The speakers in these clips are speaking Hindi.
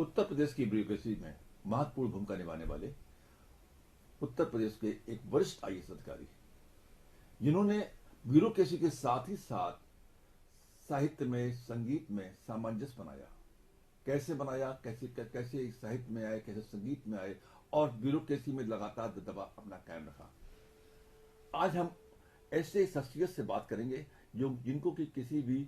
उत्तर प्रदेश की ब्यूरोक्रेसी में महत्वपूर्ण भूमिका निभाने वाले उत्तर प्रदेश के एक वरिष्ठ आईएएस अधिकारी, जिन्होंने ब्यूरोक्रेसी के साथ ही साथ साहित्य में, संगीत में सामंजस्य बनाया। कैसे बनाया, कैसे साहित्य में आए, कैसे संगीत में आए और ब्यूरोक्रेसी में लगातार दबदबा अपना कायम रखा। आज हम ऐसे शख्सियत से बात करेंगे जो जिनको कि किसी भी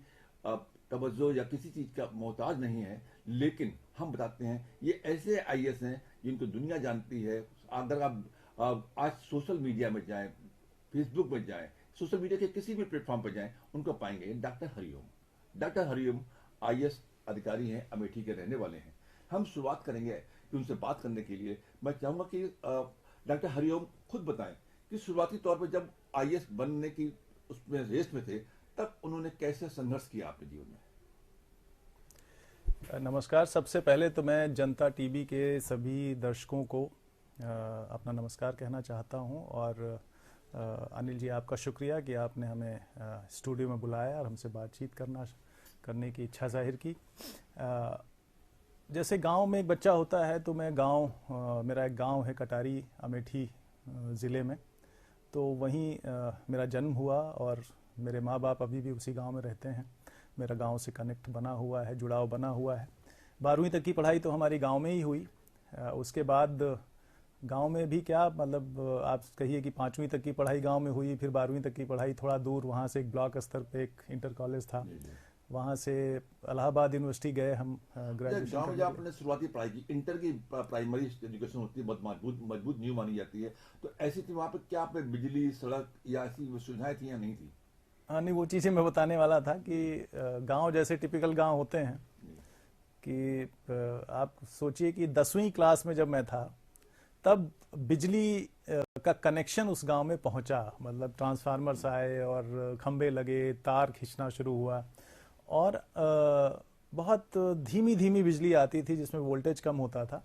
तवज्जो या किसी चीज का मोहताज नहीं है, लेकिन हम बताते हैं ये ऐसे आईएएस हैं जिनको दुनिया जानती है। अगर आप आज सोशल मीडिया में जाएं, फेसबुक में जाएं, सोशल मीडिया के किसी भी प्लेटफॉर्म पर जाएं, उनको पाएंगे doctor Hariom. Doctor Hariom IAS अधिकारी हैं, अमेठी के रहने वाले हैं। हम शुरुआत करेंगे कि उनसे बात करने के लिए मैं चाहूंगा कि डॉक्टर हरिओम खुद बताएं कि शुरुआती तौर पर जब आईएएस बनने की उसमें रेस में थे, तब उन्होंने कैसे संघर्ष किया आपके जीवन में। नमस्कार। सबसे पहले तो मैं जनता टीवी के सभी दर्शकों को अपना नमस्कार कहना चाहता हूं और अनिल जी, आपका शुक्रिया कि आपने हमें स्टूडियो में बुलाया और हमसे बातचीत करने की इच्छा जाहिर की। जैसे गांव में एक बच्चा होता है, तो मैं मेरा एक गांव है कटारी, अमेठी ज़िले में, तो वहीं मेरा जन्म हुआ और मेरे माँ बाप अभी भी उसी गांव में रहते हैं। मेरा गांव से कनेक्ट बना हुआ है, जुड़ाव बना हुआ है। 12वीं तक की पढ़ाई तो हमारी गांव में ही हुई। उसके बाद गांव में भी क्या, मतलब आप कहिए कि 5वीं तक की पढ़ाई गांव में हुई, फिर 12वीं तक की पढ़ाई थोड़ा दूर, वहाँ से एक ब्लॉक स्तर पे एक इंटर कॉलेज था, वहाँ से इलाहाबाद यूनिवर्सिटी गए हम ग्रेजुएशन। गांव में जब आपने शुरुआती पढ़ाई की, इंटर की प्राइमरी एजुकेशन होती है, बहुत मजबूत नींव मानी जाती है, तो ऐसी थी वहाँ पे क्या पे बिजली, सड़क या ऐसी सुविधाएं थी या नहीं थी? हाँ, नहीं, वो चीज़ें मैं बताने वाला था कि गांव जैसे टिपिकल गांव होते हैं कि आप सोचिए कि 10वीं क्लास में जब मैं था, तब बिजली का कनेक्शन उस गांव में पहुंचा। मतलब ट्रांसफार्मर्स आए और खंबे लगे, तार खींचना शुरू हुआ और बहुत धीमी धीमी बिजली आती थी जिसमें वोल्टेज कम होता था।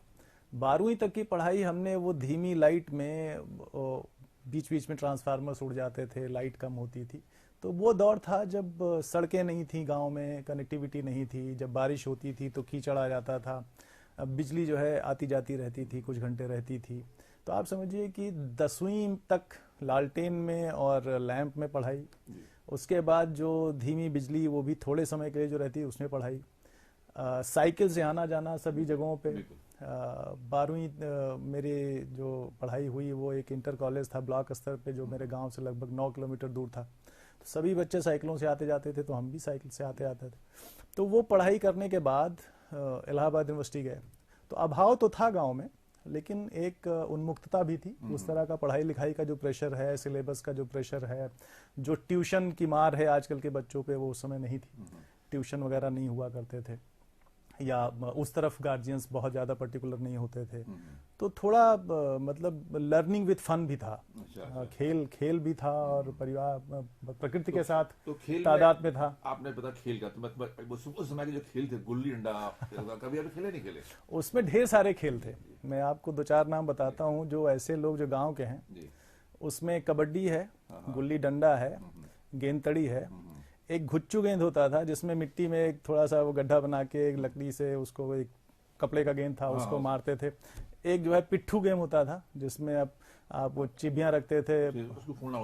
12वीं तक की पढ़ाई हमने वो धीमी लाइट में, बीच बीच में ट्रांसफार्मर्स उड़ जाते थे, लाइट कम होती थी। तो वो दौर था जब सड़कें नहीं थी गांव में, कनेक्टिविटी नहीं थी, जब बारिश होती थी तो कीचड़ आ जाता था, बिजली जो है आती जाती रहती थी, कुछ घंटे रहती थी। तो आप समझिए कि 10वीं तक लालटेन में और लैंप में पढ़ाई, उसके बाद जो धीमी बिजली वो भी थोड़े समय के लिए जो रहती है उसमें पढ़ाई, साइकिल से आना जाना सभी जगहों पे। 12वीं मेरी जो पढ़ाई हुई वो एक इंटर कॉलेज था ब्लॉक स्तर पे, जो मेरे गांव से लगभग 9 किलोमीटर दूर था। तो सभी बच्चे साइकिलों से आते जाते थे, तो हम भी साइकिल से आते थे। तो वो पढ़ाई करने के बाद इलाहाबाद यूनिवर्सिटी गए। तो अभाव तो था गांव में, लेकिन एक उन्मुक्तता भी थी। उस तरह का पढ़ाई लिखाई का जो प्रेशर है, सिलेबस का जो प्रेशर है, जो ट्यूशन की मार है आजकल के बच्चों पे, वो उस समय नहीं थी। ट्यूशन वगैरह नहीं हुआ करते थे, या उस तरफ गार्जियंस बहुत ज़्यादा पर्टिकुलर नहीं होते थे। तो थोड़ा मतलब लर्निंग विद फन भी था। खेल भी था और परिवार प्रकृति के साथ तो खेल तादाद में था। आपने पता खेल का, तो उस समय के जो खेल थे, गुल्ली डंडा, कभी आपने खेले नहीं खेले? उसमें ढेर सारे खेल थे। मैं आपको 2-4 नाम बताता हूँ जो ऐसे लोग जो गांव के हैं। उसमें कबड्डी है, गुल्ली डंडा है, गेंदतड़ी है, एक घुच्चू गेंद होता था जिसमें मिट्टी में एक थोड़ा सा वो गड्ढा बना के एक लकड़ी से उसको, एक कपड़े का गेंद था, उसको मारते थे। एक जो है पिट्ठू गेम होता था जिसमें आप वो चिबियां रखते थे,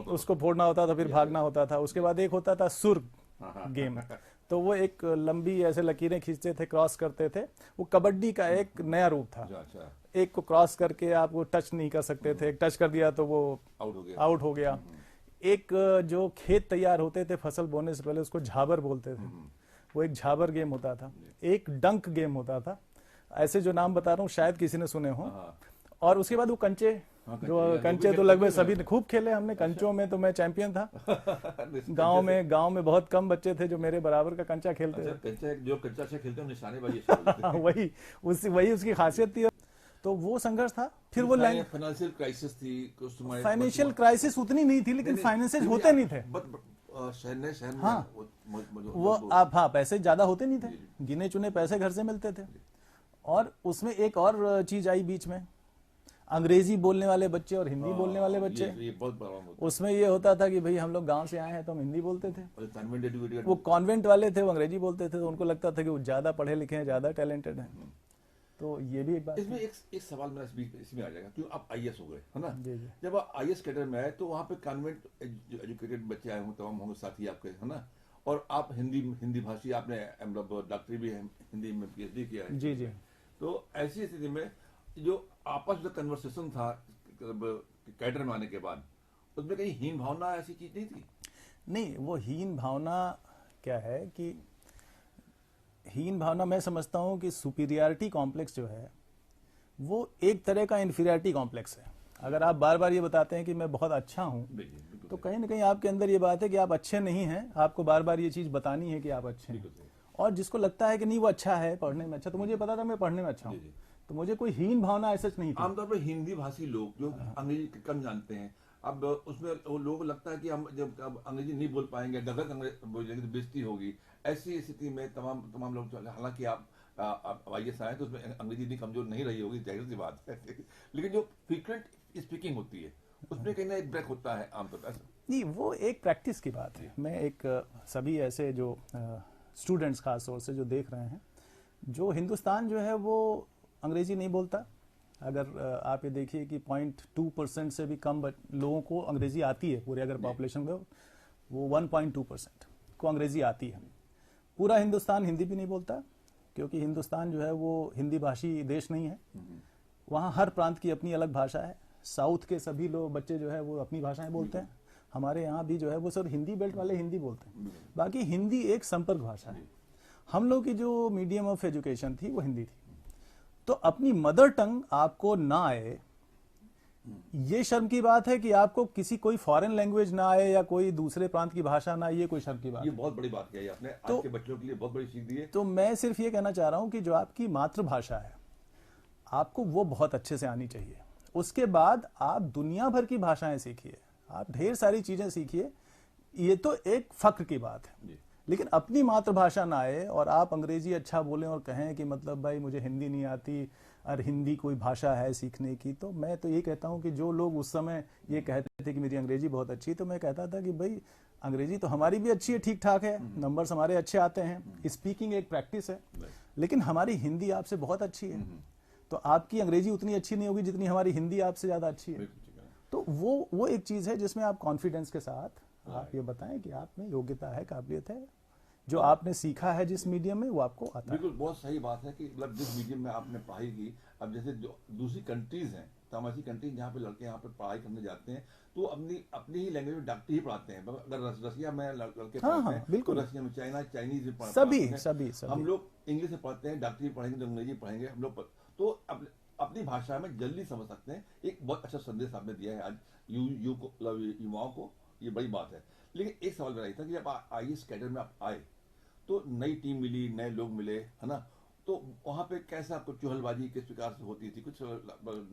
उसको फोड़ना होता था, फिर भागना होता था। उसके बाद एक होता था सुर गेम, तो वो एक लंबी ऐसे लकीरें खींचते थे, क्रॉस करते थे। वो कबड्डी का एक नया रूप था। एक को क्रॉस करके आप वो टच नहीं कर सकते थे, एक टच कर दिया तो वो आउट हो गया। एक जो खेत तैयार होते थे फसल बोने से पहले, उसको झाबर बोलते थे, वो एक झाबर गेम होता था। एक डंक गेम होता था। ऐसे जो नाम बता रहा हूँ शायद किसी ने सुने हो। और उसके बाद वो कंचे, जो कंचे तो लगभग सभी ने खूब खेले हमने। कंचों में तो मैं चैंपियन था। गांव में बहुत कम बच्चे थे जो मेरे बराबर का कंचा खेलते थे। जो कंचा से खेलते हैं निशानेबाजी वही उसकी खासियत थी। तो वो संघर्ष था। फिर वो फाइनेंशियल क्राइसिस थी। फाइनेंशियल क्राइसिस उतनी नहीं थी, लेकिन फाइनेंसेस होते नहीं थे। शहर हाँ, वो आप, हाँ, पैसे ज्यादा होते नहीं थे, गिने चुने पैसे घर से मिलते थे। और उसमें एक और चीज आई बीच में, अंग्रेजी बोलने वाले बच्चे और हिंदी बोलने वाले बच्चे। ये बहुत बड़ा उसमें ये होता था कि भाई हम लोग गांव से आए हैं तो हम हिंदी बोलते थे। वो कॉन्वेंट वाले थे, वो अंग्रेजी बोलते थे, तो उनको लगता था कि वो ज्यादा पढ़े लिखे हैं, ज्यादा टैलेंटेड हैं। तो ये भी एक बात इसमें है। एक सवाल मेरा इसमें आ जाएगा, क्यों आप आईएएस हो गए है ना। जी जी जब आप आईएएस कैडर में आए तो वहाँ पे कॉन्वेंट एजुकेटेड बच्चे आए हों, तमाम होंगे साथी आपके, है ना, और आप हिंदी भाषी, आपने मतलब डॉक्टरी भी है, हिंदी में पीएचडी किया है। जी जी। तो ऐसी स्थिति में जो आपस में कन्वर्सेशन था कैडर में आने के बाद, उसमें कहीं हीन भावना ऐसी चीज नहीं थी? नहीं, वो हीन भावना क्या है कि हीन भावना मैं समझता हूँ कि सुपीरियरिटी कॉम्प्लेक्स जो है वो एक तरह का इन्फीरियरिटी कॉम्प्लेक्स है। अगर आप बार बार ये बताते हैं कि मैं बहुत अच्छा हूँ, तो कहीं ना कहीं आपके अंदर ये बात है कि आप अच्छे नहीं हैं, आपको बार बार ये चीज़ बतानी है कि आप अच्छे हैं। और जिसको लगता है कि नहीं वो अच्छा है, पढ़ने में अच्छा, तो मुझे पता था मैं पढ़ने में अच्छा हूँ, तो मुझे कोई हीन भावना ऐसा नहीं थी। आमतौर पर हिंदी भाषी लोग जो अंग्रेजी कम जानते हैं, अब उसमें वो लोगों को लगता है कि हम जब अब अंग्रेजी नहीं बोल पाएंगे, गलत अंग्रेजी बोलेंगे तो बेइज्जती होगी। ऐसी स्थिति में तमाम लोग, हालांकि आप आईएएस आए तो उसमें अंग्रेजी इतनी कमजोर नहीं रही होगी, जाहिर सी बात है, लेकिन जो फ्रीक्वेंट स्पीकिंग होती है उसमें कहीं ना एक ब्रेक होता है आमतौर पर। नहीं, वो एक प्रैक्टिस की बात है। मैं एक सभी ऐसे जो स्टूडेंट्स खास तौर से जो देख रहे हैं, जो हिंदुस्तान जो है वो अंग्रेजी नहीं बोलता। अगर आप ये देखिए कि 0.2% से भी कम लोगों को अंग्रेजी आती है, पूरे अगर पॉपुलेशन में वो 1.2% को अंग्रेजी आती है। पूरा हिंदुस्तान हिंदी भी नहीं बोलता, क्योंकि हिंदुस्तान जो है वो हिंदी भाषी देश नहीं है। वहाँ हर प्रांत की अपनी अलग भाषा है। साउथ के सभी लोग बच्चे जो है वो अपनी भाषाएं बोलते हैं। हमारे यहाँ भी जो है वो सब हिंदी बेल्ट वाले हिंदी बोलते हैं। बाकी हिंदी एक संपर्क भाषा है। हम लोग की जो मीडियम ऑफ एजुकेशन थी वो हिंदी थी। तो अपनी मदर टंग आपको ना आए, ये शर्म की बात है कि आपको किसी कोई फॉरेन लैंग्वेज ना आए या कोई दूसरे प्रांत की भाषा ना आए, ये कोई शर्म की बात ये है। बहुत बड़ी बात कही आपने, तो आज के बच्चों के लिए बहुत बड़ी सीख दी है। तो मैं सिर्फ ये कहना चाह रहा हूं कि जो आपकी मातृभाषा है आपको वो बहुत अच्छे से आनी चाहिए। उसके बाद आप दुनिया भर की भाषाएं सीखिए, आप ढेर सारी चीजें सीखिए, ये तो एक फक्र की बात है। लेकिन अपनी मातृभाषा ना आए और आप अंग्रेजी अच्छा बोलें और कहें कि मतलब भाई मुझे हिंदी नहीं आती और हिंदी कोई भाषा है सीखने की, तो मैं तो ये कहता हूं कि जो लोग उस समय ये कहते थे कि मेरी अंग्रेजी बहुत अच्छी है, तो मैं कहता था कि भाई अंग्रेजी तो हमारी भी अच्छी है, ठीक ठाक है, नंबर्स हमारे अच्छे आते हैं, स्पीकिंग एक प्रैक्टिस है, लेकिन हमारी हिंदी आपसे बहुत अच्छी है, तो आपकी अंग्रेजी उतनी अच्छी नहीं होगी जितनी हमारी हिंदी आपसे ज्यादा अच्छी है। तो वो एक चीज है जिसमें आप कॉन्फिडेंस के साथ आप ये बताएं कि आप में योग्यता है, काबिलियत है, जो आपने सीखा है जिस मीडियम में वो आपको आता है। बिल्कुल, बहुत सही बात है कि मतलब जिस मीडियम में आपने पढ़ाई की, अब जैसे जो दूसरी कंट्रीज हैं, तो ऐसी कंट्रीज जहाँ पे लड़के यहाँ पे पढ़ाई करने जाते हैं तो अपनी ही लैंग्वेज में डॉक्टरी ही पढ़ाते हैं। अगर रसिया में लड़के पढ़ते हैं बिल्कुल, तो रसिया में चाइनीज भी सभी हम लोग इंग्लिश में पढ़ते हैं, डॉक्टरी पढ़ेंगे तो अंग्रेजी पढ़ेंगे हम लोग, तो अपनी भाषा में जल्दी समझ सकते हैं। एक बहुत अच्छा संदेश आपने दिया है आज युवाओं को, ये बड़ी बात है। लेकिन एक सवाल मेरा था कि जब आईएएस कैडर में आप आए तो नई टीम मिली, नए लोग मिले, है ना, तो वहां पे कैसा आपको चुहलबाजी किस प्रकार से होती थी? कुछ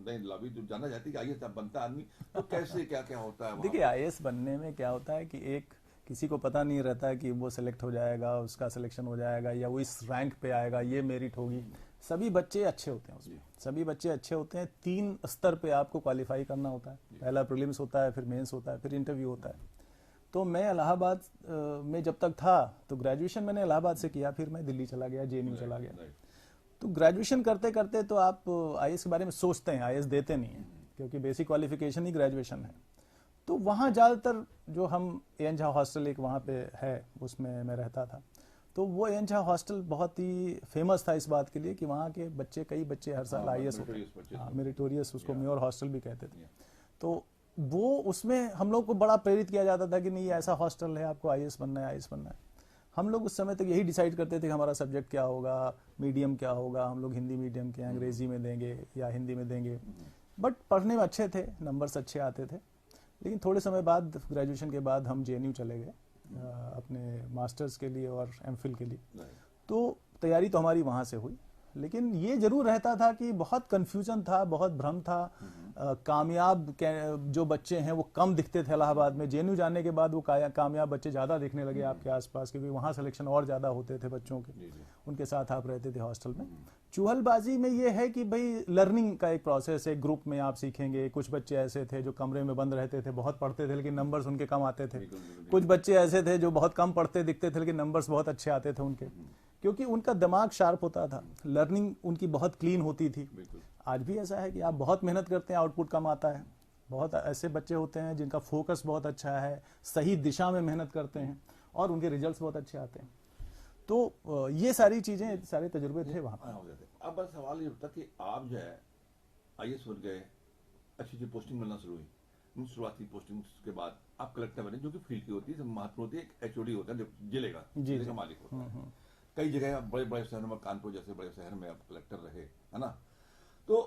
नई लॉबी जो जाना चाहती है कि आईएएस बनता आदमी तो कैसे क्या क्या होता है? देखिए, आईएएस बनने में क्या होता है कि एक किसी को पता नहीं रहता कि वो सिलेक्ट हो जाएगा, उसका सिलेक्शन हो जाएगा या वो इस रैंक पे आएगा, ये मेरिट होगी। सभी बच्चे अच्छे होते हैं उसमें, सभी बच्चे अच्छे होते हैं। 3 स्तर पे आपको क्वालिफाई करना होता है। पहला प्रीलिम्स होता है, फिर मेंस होता है, फिर इंटरव्यू होता है। तो मैं इलाहाबाद में जब तक था तो ग्रेजुएशन मैंने इलाहाबाद से किया, फिर मैं दिल्ली चला गया, जेएनयू चला गया। तो ग्रेजुएशन करते करते तो आप आईएएस के बारे में सोचते हैं, आईएएस देते नहीं हैं, क्योंकि बेसिक क्वालिफिकेशन ही ग्रेजुएशन है। तो वहाँ ज़्यादातर जो हम एएन झा हॉस्टल एक वहाँ पे है, उसमें मैं रहता था। तो वो एएन झा हॉस्टल बहुत ही फेमस था इस बात के लिए कि वहाँ के बच्चे, कई बच्चे हर साल आईएएस होते हैं, मेरिटोरियस, उसको मेयर हॉस्टल भी कहते थे। तो वो उसमें हम लोग को बड़ा प्रेरित किया जाता था कि नहीं ऐसा हॉस्टल है, आपको आईएएस बनना है, आईएएस बनना है। हम लोग उस समय तक यही डिसाइड करते थे कि हमारा सब्जेक्ट क्या होगा, मीडियम क्या होगा, हम लोग हिंदी मीडियम के अंग्रेजी में देंगे या हिंदी में देंगे। बट पढ़ने में अच्छे थे, नंबर्स अच्छे आते थे। लेकिन थोड़े समय बाद, ग्रेजुएशन के बाद हम जेएनयू चले गए अपने मास्टर्स के लिए और एमफिल के लिए। तो तैयारी तो हमारी वहाँ से हुई, लेकिन ये जरूर रहता था कि बहुत कंफ्यूजन था, बहुत भ्रम था। कामयाब जो बच्चे हैं वो कम दिखते थे इलाहाबाद में। जेएनयू जाने के बाद वो कामयाब बच्चे ज़्यादा दिखने लगे आपके आसपास, क्योंकि वहाँ सिलेक्शन और ज़्यादा होते थे बच्चों के, उनके साथ आप रहते थे हॉस्टल में। चूहलबाजी में ये है कि भाई लर्निंग का एक प्रोसेस है, ग्रुप में आप सीखेंगे। कुछ बच्चे ऐसे थे जो कमरे में बंद रहते थे, बहुत पढ़ते थे लेकिन नंबर्स उनके कम आते थे। कुछ बच्चे ऐसे थे जो बहुत कम पढ़ते दिखते थे लेकिन नंबर्स बहुत अच्छे आते थे उनके। क्योंकि उनका दिमाग शार्प होता था, लर्निंग उनकी बहुत क्लीन होती थी। बिल्कुल। आज भी ऐसा है कि आप बहुत मेहनत करते हैं, आउटपुट कम आता है। बहुत ऐसे बच्चे होते हैं जिनका फोकस बहुत अच्छा है, सही दिशा में मेहनत करते हैं और उनके रिजल्ट्स बहुत अच्छे आते हैं। तो ये सारी चीजें, सारे तजुर्बे थे वहाँ पर। हो जाते। अब बस सवाल ये होता कि आप जो है आईएएस बन गए, अच्छी अच्छी पोस्टिंग मिलना शुरू हुई, शुरुआती पोस्टिंग के बाद आप कलेक्टर बने, जो कि फील्ड की होती है, महत्व होती है, एक एचओडी होता है जिले का, जिले का मालिक होता है। कई जगह बड़े बड़े शहरों में, कानपुर जैसे बड़े शहर में आप कलेक्टर रहे, है ना। तो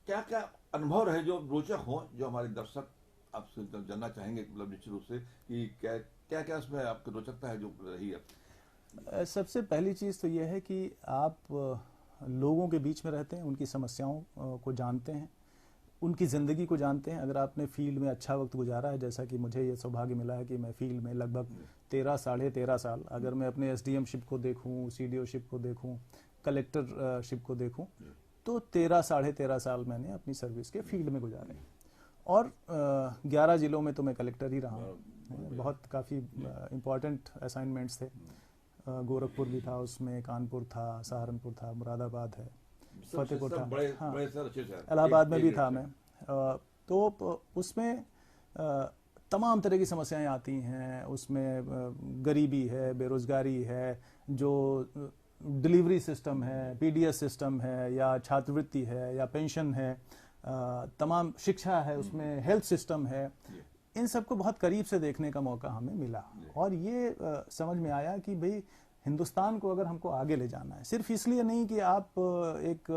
क्या क्या अनुभव रहे जो रोचक हो, जो हमारे दर्शक आपसे जानना चाहेंगे, मतलब निश्चित रूप से, कि क्या क्या क्या उसमें आपकी रोचकता है जो रही है? सबसे पहली चीज तो यह है कि आप लोगों के बीच में रहते हैं, उनकी समस्याओं को जानते हैं, उनकी ज़िंदगी को जानते हैं। अगर आपने फील्ड में अच्छा वक्त गुजारा है, जैसा कि मुझे ये सौभाग्य मिला है कि मैं फील्ड में लगभग 13 साढ़े 13 साल, अगर मैं अपने एसडीएमशिप को देखूं, सीडीओशिप को देखूं, कलेक्टरशिप को देखूं, तो 13 साढ़े 13 साल मैंने अपनी सर्विस के फील्ड में गुजारे। और 11 जिलों में तो मैं कलेक्टर ही रहा हूँ। बहुत काफ़ी इम्पोर्टेंट असाइनमेंट्स थे। गोरखपुर भी था उसमें, कानपुर था, सहारनपुर था, मुरादाबाद है, फतेहपुर था, हाँ, इलाहाबाद में भी था मैं। तो उसमें तमाम तरह की समस्याएं आती हैं। उसमें गरीबी है, बेरोजगारी है, जो डिलीवरी सिस्टम है, पीडीएस सिस्टम है, या छात्रवृत्ति है, या पेंशन है, तमाम शिक्षा है, उसमें हेल्थ सिस्टम है, इन सबको बहुत करीब से देखने का मौका हमें मिला। और ये समझ में आया कि भाई हिंदुस्तान को अगर हमको आगे ले जाना है, सिर्फ इसलिए नहीं कि आप एक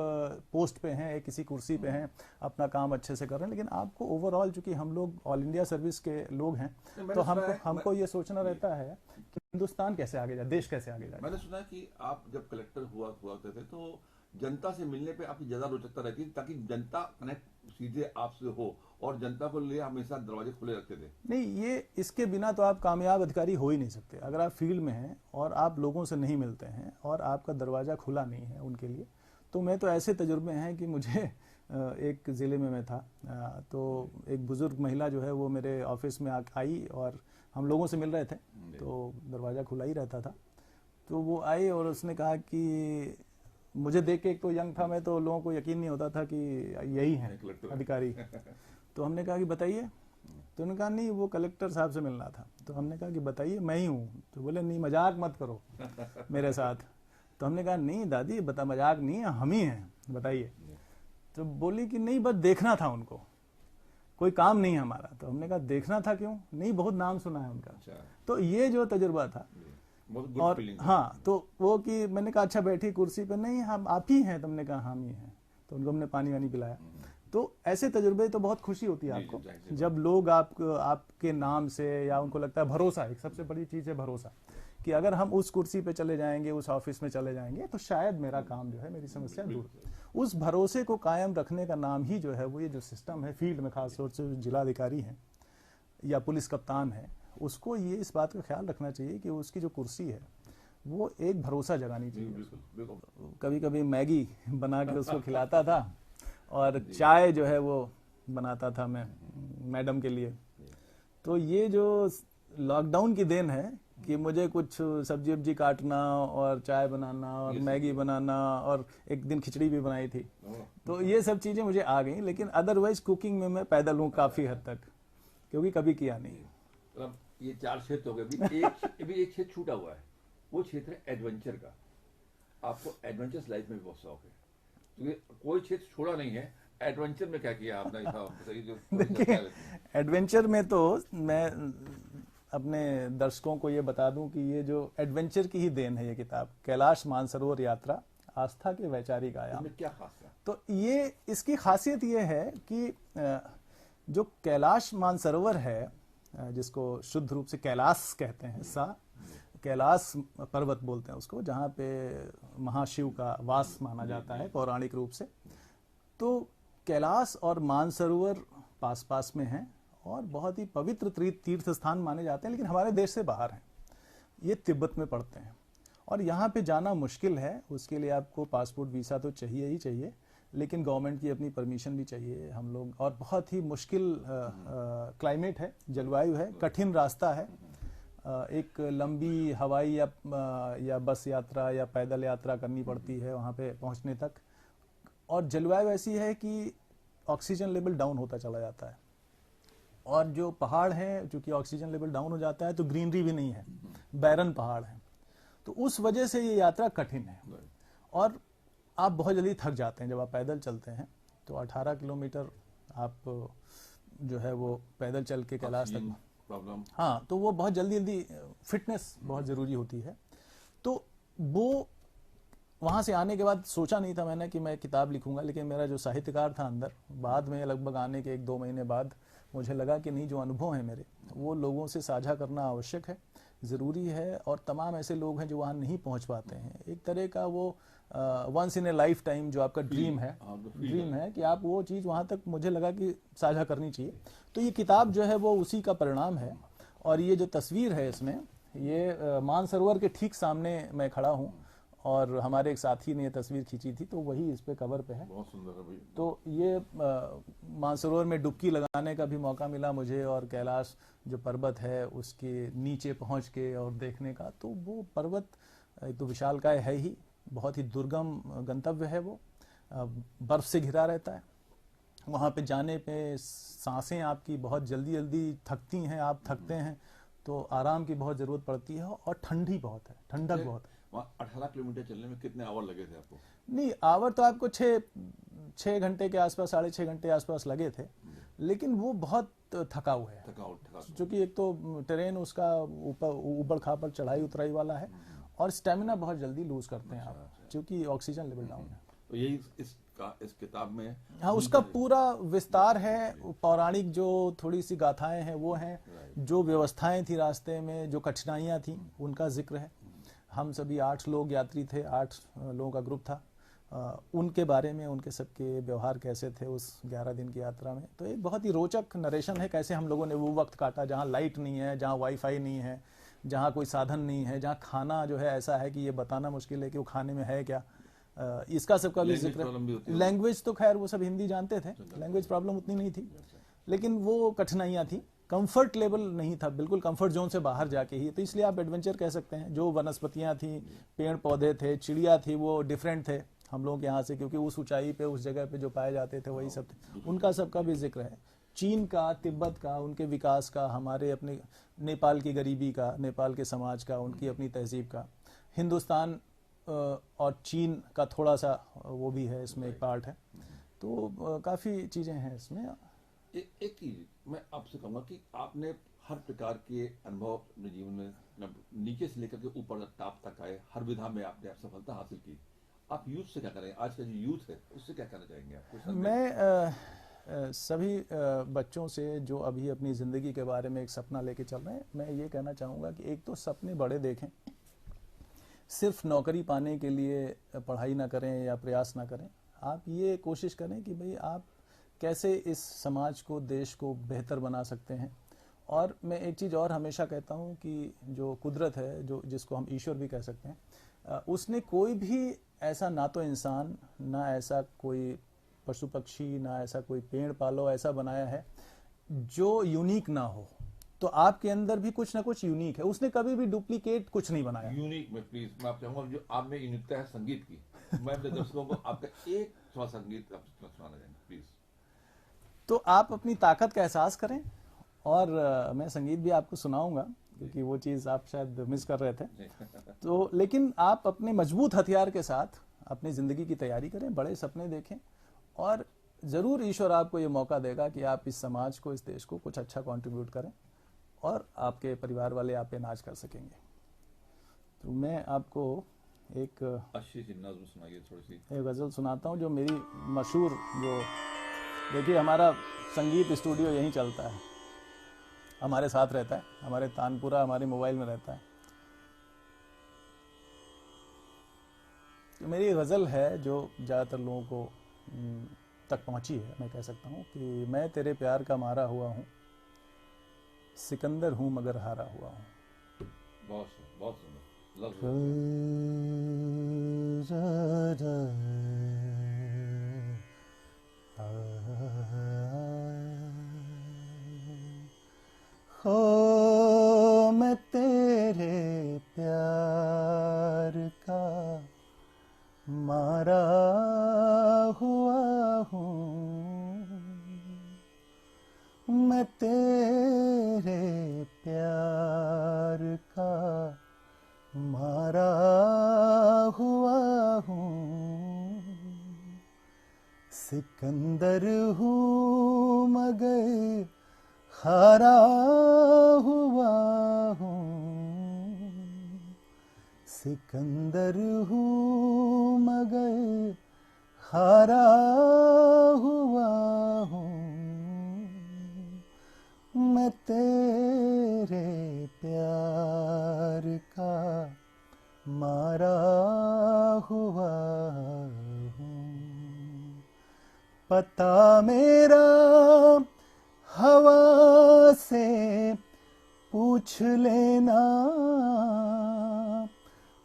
पोस्ट पे हैं, एक किसी कुर्सी पे हैं, अपना काम अच्छे से कर रहे हैं, लेकिन आपको ओवरऑल, चूंकि हम लोग ऑल इंडिया सर्विस के लोग हैं, तो हमको ये सोचना रहता है कि हिंदुस्तान कैसे आगे जाए, देश कैसे आगे जाए। मैंने सुना कि आप जब कलेक्टर हुआ करते थे तो जनता से मिलने पे आपकी ज्यादा रोचकता रहती थी, ताकि जनता कनेक्ट सीधे आपसे हो, और जनता को लिए हमेशा दरवाजे खुले रखते थे। नहीं, ये इसके बिना तो आप कामयाब अधिकारी हो ही नहीं सकते। अगर आप फील्ड में हैं और आप लोगों से नहीं मिलते हैं और आपका दरवाजा खुला नहीं है उनके लिए, तो मैं तो ऐसे तजुर्बे हैं कि मुझे एक ज़िले में मैं था, तो एक बुजुर्ग महिला जो है वो मेरे ऑफिस में आई और हम लोगों से मिल रहे थे, तो दरवाज़ा खुला ही रहता था। तो वो आई और उसने कहा कि मुझे देख के, एक तो यंग था मैं, तो लोगों को यकीन नहीं होता था कि यही है अधिकारी। तो हमने कहा कि बताइए। तो उन्होंने कहा नहीं, वो कलेक्टर साहब से मिलना था। तो हमने कहा कि बताइए, मैं ही हूँ। तो बोले नहीं, मजाक मत करो मेरे साथ। तो हमने कहा नहीं दादी, बता, मजाक नहीं है, हम ही हैं, बताइए। तो बोली कि नहीं, बस देखना था उनको, कोई काम नहीं है हमारा। तो हमने कहा देखना था, क्यों? नहीं, बहुत नाम सुना है उनका। तो ये जो तजुर्बा था, और हाँ, तो वो कि मैंने कहा अच्छा बैठी कुर्सी पे, नहीं हम आप ही हैं। तुमने कहा हम ही हैं। तो उनको हमने पानी वानी पिलाया। तो ऐसे तजुर्बे, तो बहुत खुशी होती है आपको जब लोग आपके नाम से, या उनको लगता है भरोसा, एक सबसे बड़ी चीज़ है भरोसा, कि अगर हम उस कुर्सी पे चले जाएंगे, उस ऑफिस में चले जाएंगे, तो शायद मेरा काम जो है, मेरी समस्या दूर। उस भरोसे को कायम रखने का नाम ही जो है वो ये जो सिस्टम है फील्ड में, खासतौर से जिलाधिकारी हैं या पुलिस कप्तान है, उसको ये इस बात का ख्याल रखना चाहिए कि उसकी जो कुर्सी है वो एक भरोसा जगानी चाहिए। कभी कभी मैगी बना के उसको खिलाता था, और चाय जो है वो बनाता था मैं मैडम के लिए। तो ये जो लॉकडाउन की देन है कि मुझे कुछ सब्जी वब्जी काटना और चाय बनाना और मैगी बनाना, और एक दिन खिचड़ी भी बनाई थी, तो ये सब चीजें मुझे आ गई। लेकिन अदरवाइज कुकिंग में मैं पैदल हूँ काफी हद तक, क्योंकि कभी किया नहीं। ये 4 क्षेत्र हो गए, अभी एक क्षेत्र छूटा हुआ है, वो क्षेत्र है एडवेंचर का। आपको एडवेंचरस लाइफ में भी बहुत शौक है, क्योंकि कोई क्षेत्र छोड़ा नहीं है। एडवेंचर में क्या किया आपने? देखिए, एडवेंचर में तो मैं अपने दर्शकों को ये बता दूं कि ये जो एडवेंचर की ही देन है ये किताब, कैलाश मानसरोवर यात्रा, आस्था के वैचारिक आयाम। क्या खास है? तो ये इसकी खासियत ये है कि जो कैलाश मानसरोवर है, जिसको शुद्ध रूप से कैलाश कहते हैं, कैलाश पर्वत बोलते हैं उसको, जहाँ पे महाशिव का वास माना जाता है पौराणिक रूप से। तो कैलाश और मानसरोवर पास पास में हैं और बहुत ही पवित्र तीर्थ स्थान माने जाते हैं, लेकिन हमारे देश से बाहर हैं। ये तिब्बत में पड़ते हैं और यहाँ पे जाना मुश्किल है। उसके लिए आपको पासपोर्ट वीज़ा तो चाहिए ही चाहिए, लेकिन गवर्नमेंट की अपनी परमिशन भी चाहिए हम लोग। और बहुत ही मुश्किल क्लाइमेट है, जलवायु है, कठिन रास्ता है। एक लंबी हवाई या बस यात्रा या पैदल यात्रा करनी पड़ती है वहाँ पे पहुँचने तक। और जलवायु ऐसी है कि ऑक्सीजन लेवल डाउन होता चला जाता है, और जो पहाड़ हैं चूंकि ऑक्सीजन लेवल डाउन हो जाता है तो ग्रीनरी भी नहीं है, बैरन पहाड़ है, तो उस वजह से ये यात्रा कठिन है। और आप बहुत जल्दी थक जाते हैं जब आप पैदल चलते हैं। तो 18 किलोमीटर आप जो है वो पैदल चल के कैलाश तक, प्रॉब्लम, हाँ, तो वो बहुत जल्दी जल्दी फिटनेस बहुत ज़रूरी होती है। तो वो वहाँ से आने के बाद सोचा नहीं था मैंने कि मैं किताब लिखूंगा, लेकिन मेरा जो साहित्यकार था अंदर, बाद में लगभग आने के 1-2 महीने बाद मुझे लगा कि नहीं, जो अनुभव है मेरे वो लोगों से साझा करना आवश्यक है, ज़रूरी है। और तमाम ऐसे लोग हैं जो वहाँ नहीं पहुँच पाते हैं, एक तरह का वो once in a life time जो आपका ड्रीम है कि आप वो चीज़ वहाँ तक, मुझे लगा कि साझा करनी चाहिए। तो ये किताब जो है वो उसी का परिणाम है। और ये जो तस्वीर है इसमें, ये मानसरोवर के ठीक सामने मैं खड़ा हूँ, और हमारे एक साथी ने ये तस्वीर खींची थी, तो वही इस पे कवर पे है। बहुत सुंदर है भाई। तो ये मानसरोवर में डुबकी लगाने का भी मौका मिला मुझे, और कैलाश जो पर्वत है उसके नीचे पहुंच के और देखने का। तो वो पर्वत एक तो विशालकाय है ही, बहुत ही दुर्गम गंतव्य है वो, बर्फ से घिरा रहता है। वहाँ पे जाने पे सांसें आपकी बहुत जल्दी जल्दी थकती हैं, आप थकते हैं तो आराम की बहुत ज़रूरत पड़ती है, और ठंडी बहुत है, ठंडक बहुत है। वहाँ 18 किलोमीटर चलने में कितने आवर लगे थे आपको? नहीं, आवर तो आपको 6 घंटे के आसपास, 6.5 घंटे के आसपास लगे थे, लेकिन वो बहुत थका हुआ है, क्योंकि एक तो टेरेन उसका ऊपर ऊबड़ खाबड़ चढ़ाई उतराई वाला है, और स्टेमिना बहुत जल्दी लूज करते हैं आप, क्योंकि ऑक्सीजन लेवल डाउन है। तो यही इस किताब में, हाँ, उसका पूरा विस्तार है। पौराणिक जो थोड़ी सी गाथाएं हैं वो हैं, जो व्यवस्थाएं थी रास्ते में, जो कठिनाइयां थी, उनका जिक्र है। हम सभी 8 लोग यात्री थे, 8 लोगों का ग्रुप था, उनके बारे में, उनके सबके व्यवहार कैसे थे उस 11 दिन की यात्रा में। तो एक बहुत ही रोचक नरेशन है, कैसे हम लोगों ने वो वक्त काटा जहाँ लाइट नहीं है, जहाँ वाईफाई नहीं है, जहाँ कोई साधन नहीं है, जहाँ खाना जो है ऐसा है कि ये बताना मुश्किल है कि वो खाने में है क्या। इसका सबका भी जिक्र। लैंग्वेज तो खैर वो सब हिंदी जानते थे, लैंग्वेज प्रॉब्लम उतनी नहीं थी, लेकिन वो कठिनाइयाँ थी। कंफर्ट लेवल नहीं था, बिल्कुल कंफर्ट जोन से बाहर जाके ही, तो इसलिए आप एडवेंचर कह सकते हैं। जो वनस्पतियाँ थी, पेड़ पौधे थे, चिड़िया थी, वो डिफरेंट थे हम लोगों के यहाँ से, क्योंकि उस ऊंचाई पे, उस जगह पे जो पाए जाते थे वही सब थे। उनका सबका भी जिक्र है। चीन का, तिब्बत का, उनके विकास का, हमारे अपने नेपाल की गरीबी का, नेपाल के समाज का, उनकी अपनी तहजीब का, हिंदुस्तान और चीन का थोड़ा सा वो भी है इसमें, एक पार्ट है। तो काफ़ी चीज़ें हैं इसमें। एक चीज मैं आपसे कहूँगा कि आपने हर प्रकार के अनुभव अपने जीवन में, नीचे से लेकर के ऊपर टॉप तक आए, हर विधा में आपने सफलता हासिल की। आप यूथ से क्या करें, आज का जो यूथ है उससे क्या कहना चाहेंगे आप? मैं सभी बच्चों से जो अभी अपनी ज़िंदगी के बारे में एक सपना लेके चल रहे हैं, मैं ये कहना चाहूँगा कि एक तो सपने बड़े देखें, सिर्फ नौकरी पाने के लिए पढ़ाई ना करें या प्रयास ना करें। आप ये कोशिश करें कि भाई आप कैसे इस समाज को, देश को बेहतर बना सकते हैं। और मैं एक चीज़ और हमेशा कहता हूँ कि जो कुदरत है, जो जिसको हम ईश्वर भी कह सकते हैं, उसने कोई भी ऐसा, ना तो इंसान, ना ऐसा कोई पशु पक्षी, ना ऐसा कोई पेड़ पालो ऐसा बनाया है जो यूनिक ना हो। तो आपके अंदर भी कुछ ना कुछ यूनिक है, उसने कभी भी डुप्लीकेट कुछ नहीं बनाया। यूनिक में प्लीज मैं आप चाहूंगा, जो आप में यूनिकता है संगीत की, मैं अपने दर्शकों को आपका एक थोड़ा संगीत आप सुनाना चाहेंगे प्लीज। तो आप अपनी ताकत का एहसास करें, और मैं संगीत भी आपको सुनाऊंगा, क्योंकि वो चीज़ आप शायद मिस कर रहे थे। तो लेकिन आप अपने मजबूत हथियार के साथ अपनी ज़िंदगी की तैयारी करें, बड़े सपने देखें, और ज़रूर ईश्वर आपको ये मौका देगा कि आप इस समाज को, इस देश को कुछ अच्छा कंट्रीब्यूट करें, और आपके परिवार वाले आप पे नाज कर सकेंगे। तो मैं आपको एक अच्छी सी नज़्म सुनाइए, थोड़ी सी एक गज़ल सुनाता हूँ जो मेरी मशहूर, जो देखिए हमारा संगीत स्टूडियो यहीं चलता है, हमारे साथ रहता है, हमारे तानपुरा हमारे मोबाइल में रहता है। तो मेरी गज़ल है जो ज़्यादातर लोगों को तक पहुँची है। मैं कह सकता हूँ कि मैं तेरे प्यार का मारा हुआ हूँ, सिकंदर हूँ मगर हारा हुआ हूँ। बहुत सुंदर। हो मैं सिकंदर हूँ मगर हारा हुआ हूँ, सिकंदर हूँ मगर हारा हुआ हूँ, मैं तेरे प्यार का मारा हुआ हूँ। पता मेरा हवा से पूछ लेना,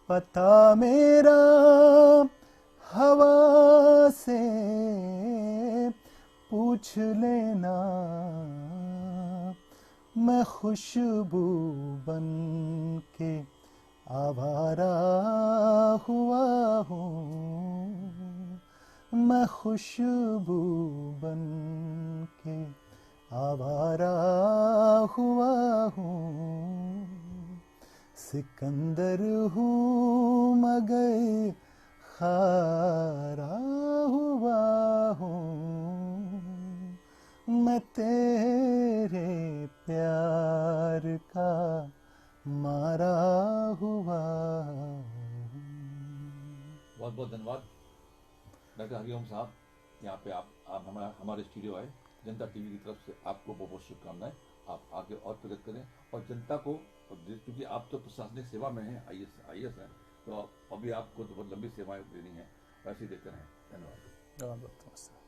पता मेरा हवा से पूछ लेना, मैं खुशबू बन के आवारा हुआ हूँ, मैं खुशबू बन के आवारा हुआ हूँ, सिकंदर हूँ मगर खारा हुआ हूँ, मैं तेरे प्यार का मारा हुआ हूँ। बहुत बहुत धन्यवाद डॉक्टर हरिओम साहब, यहाँ पे आप हमारे स्टूडियो आए। जनता टीवी की तरफ से आपको बहुत बहुत शुभकामनाएं। आप आगे और प्रगति करें और जनता को, क्योंकि आप तो प्रशासनिक सेवा में हैं, आईएएस हैं, तो अभी आपको तो बहुत लंबी सेवाएं देनी है, वैसे ही देते रहें। धन्यवाद। बहुत बहुत नमस्ते।